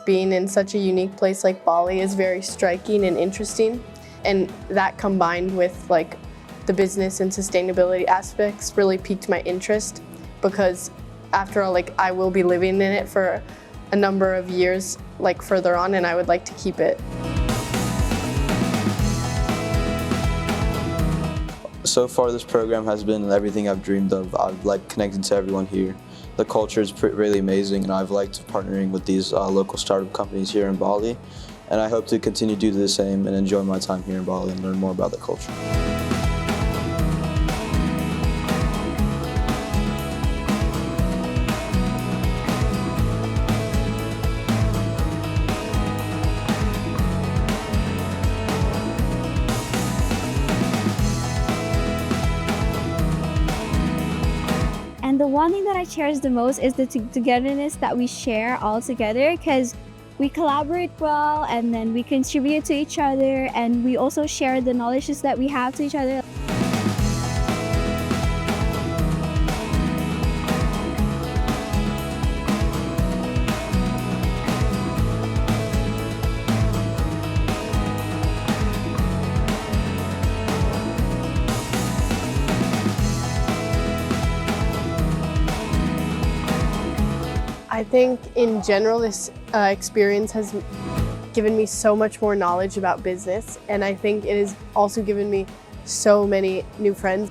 being in such a unique place like Bali is very striking and interesting. And that combined with like the business and sustainability aspects really piqued my interest, because after all, like I will be living in it for a number of years like further on, and I would like to keep it. So far this program has been everything I've dreamed of. I've liked connecting to everyone here. The culture is really amazing, and I've liked partnering with these local startup companies here in Bali. And I hope to continue to do the same and enjoy my time here in Bali and learn more about the culture. And the one thing that I cherish the most is the togetherness that we share all together, because we collaborate well and then we contribute to each other, and we also share the knowledges that we have to each other. I think in general this experience has given me so much more knowledge about business, and I think it has also given me so many new friends.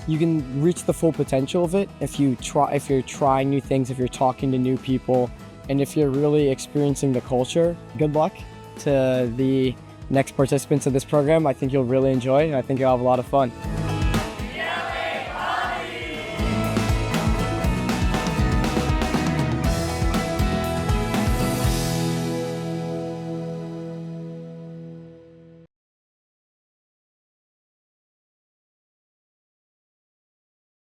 You can reach the full potential of it if you're trying new things, if you're talking to new people, and if you're really experiencing the culture. Good luck to the next participants of this program. I think you'll really enjoy it, and I think you'll have a lot of fun.